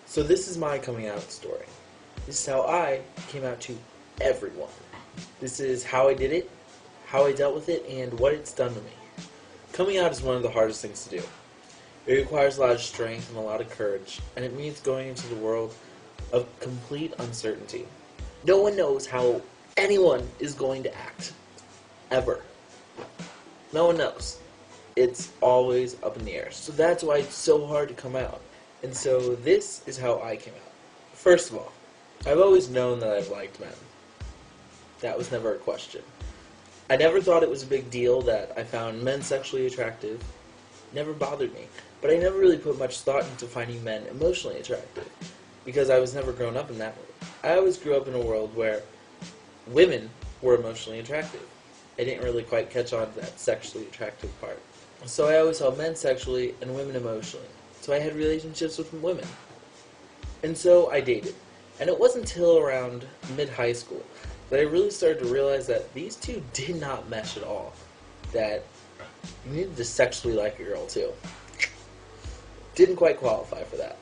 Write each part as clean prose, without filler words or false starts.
So this is my coming out story. This is how I came out to everyone. This is how I did it, how I dealt with it, and what it's done to me. Coming out is one of the hardest things to do. It requires a lot of strength and a lot of courage, and it means going into the world of complete uncertainty. No one knows how anyone is going to act. Ever. No one knows. It's always up in the air. So that's why it's so hard to come out. And so this is how I came out. First of all, I've always known that I've liked men. That was never a question. I never thought it was a big deal that I found men sexually attractive. Never bothered me. But I never really put much thought into finding men emotionally attractive, because I was never grown up in that world. I always grew up in a world where women were emotionally attractive. I didn't really quite catch on to that sexually attractive part. So I always saw men sexually and women emotionally. So I had relationships with women. And so I dated. And it wasn't until around mid-high school that I really started to realize that these two did not mesh at all. That you needed to sexually like a girl too. Didn't quite qualify for that.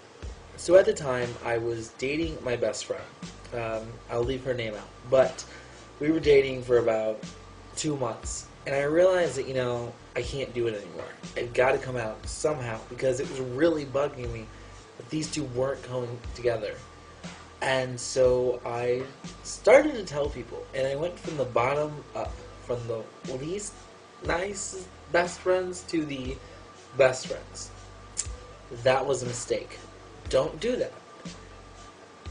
So at the time, I was dating my best friend. I'll leave her name out. But we were dating for about 2 months. And I realized that, I can't do it anymore. I've got to come out somehow, because it was really bugging me that these two weren't going together. And so I started to tell people, and I went from the bottom up, from the least nice best friends to the best friends. That was a mistake. Don't do that.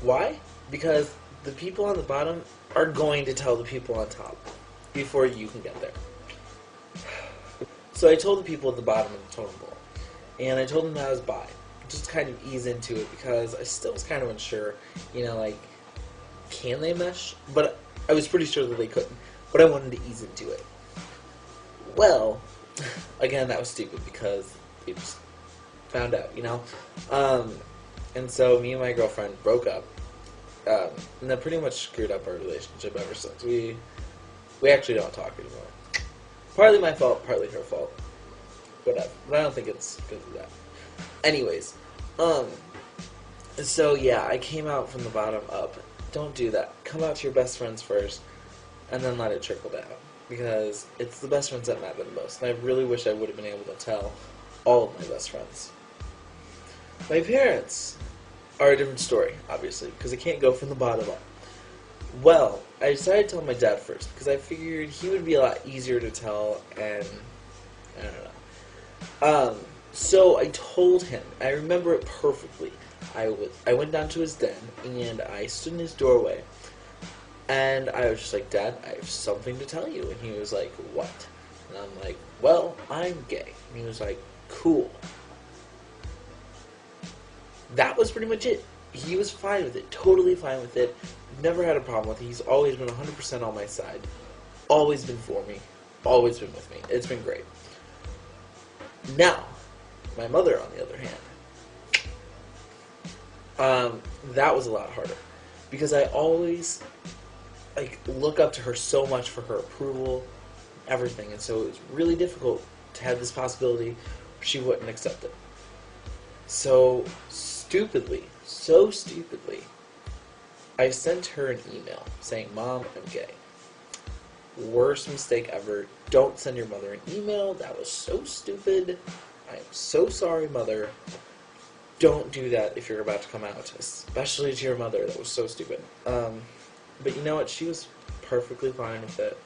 Why? Because the people on the bottom are going to tell the people on top before you can get there. So I told the people at the bottom of the totem pole, and I told them that I was bi, just to kind of ease into it, because I still was kind of unsure, can they mesh? But I was pretty sure that they couldn't, but I wanted to ease into it. Well, again, that was stupid, because they just found out, and so me and my girlfriend broke up, and that pretty much screwed up our relationship ever since. We actually don't talk anymore. Partly my fault, partly her fault. Whatever. But I don't think it's because of that. Anyways, so yeah, I came out from the bottom up. Don't do that. Come out to your best friends first, and then let it trickle down. Because it's the best friends that matter the most. And I really wish I would have been able to tell all of my best friends. My parents are a different story, obviously, because I can't go from the bottom up. Well, I decided to tell my dad first, because I figured he would be a lot easier to tell, and I don't know. So I told him. I remember it perfectly. I went down to his den, and I stood in his doorway, and I was just like, Dad, I have something to tell you. And he was like, what? And I'm like, well, I'm gay. And he was like, cool. That was pretty much it. He was fine with it, totally fine with it. Never had a problem with it. He's always been 100% on my side. Always been for me. Always been with me. It's been great. Now, my mother, on the other hand, that was a lot harder. Because I always, look up to her so much for her approval, everything. And so it was really difficult to have this possibility where she wouldn't accept it. So stupidly, I sent her an email saying, Mom, I'm gay. Worst mistake ever. Don't send your mother an email. That was so stupid. I am so sorry, Mother. Don't do that if you're about to come out, especially to your mother. That was so stupid. But you know what? She was perfectly fine with it.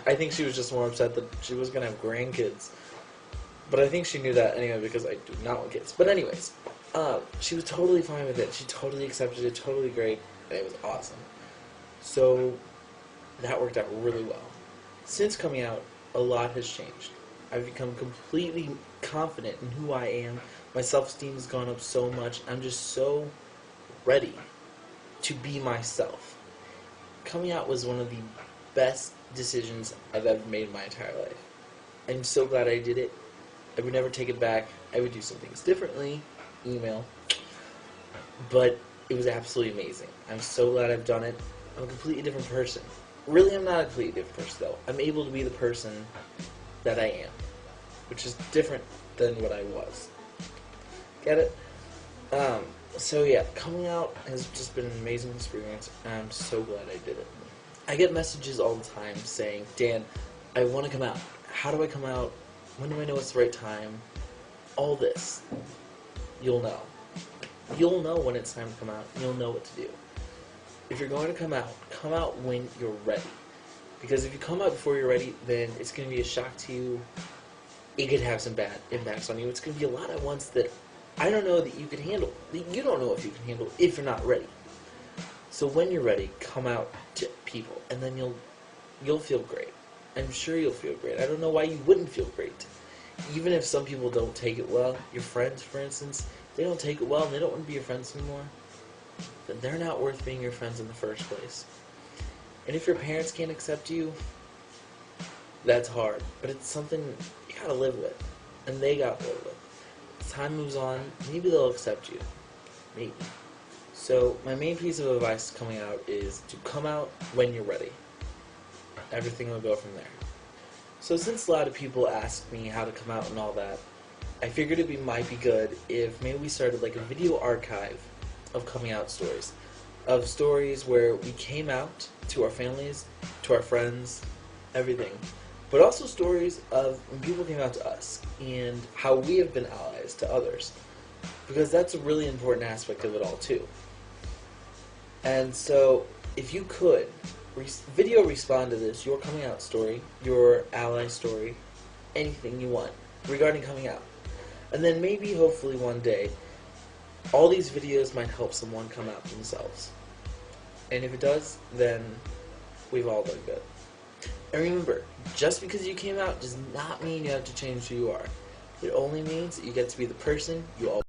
I think she was just more upset that she was going to have grandkids. But I think she knew that anyway, because I do not want kids. But anyways, she was totally fine with it. She totally accepted it, totally great, and it was awesome. So that worked out really well. Since coming out, a lot has changed. I've become completely confident in who I am. My self-esteem has gone up so much. I'm just so ready to be myself. Coming out was one of the best decisions I've ever made in my entire life. I'm so glad I did it. I would never take it back. I would do some things differently. Email. But it was absolutely amazing. I'm so glad I've done it. I'm a completely different person. Really, I'm not a completely different person, though. I'm able to be the person that I am, which is different than what I was. Get it? So yeah, coming out has just been an amazing experience, and I'm so glad I did it. I get messages all the time saying, Dan, I want to come out. How do I come out? When do I know it's the right time? All this. You'll know. You'll know when it's time to come out. You'll know what to do. If you're going to come out when you're ready. Because if you come out before you're ready, then it's going to be a shock to you. It could have some bad impacts on you. It's going to be a lot at once that I don't know that you can handle. You don't know if you can handle if you're not ready. So when you're ready, come out to people, and then you'll feel great. I'm sure you'll feel great. I don't know why you wouldn't feel great. Even if some people don't take it well, your friends, for instance, they don't take it well and they don't want to be your friends anymore, then they're not worth being your friends in the first place. And if your parents can't accept you, that's hard. But it's something you gotta live with, and they gotta live with. As time moves on, maybe they'll accept you. Maybe. So my main piece of advice coming out is to come out when you're ready. Everything will go from there. So since a lot of people ask me how to come out and all that, I figured it might be good if maybe we started like a video archive of coming out stories. Of stories where we came out to our families, to our friends, everything. But also stories of when people came out to us and how we have been allies to others. Because that's a really important aspect of it all too. And so, if you could, video respond to this, your coming out story, your ally story, anything you want regarding coming out. And then maybe, hopefully one day, all these videos might help someone come out themselves. And if it does, then we've all done good. And remember, just because you came out does not mean you have to change who you are. It only means that you get to be the person you always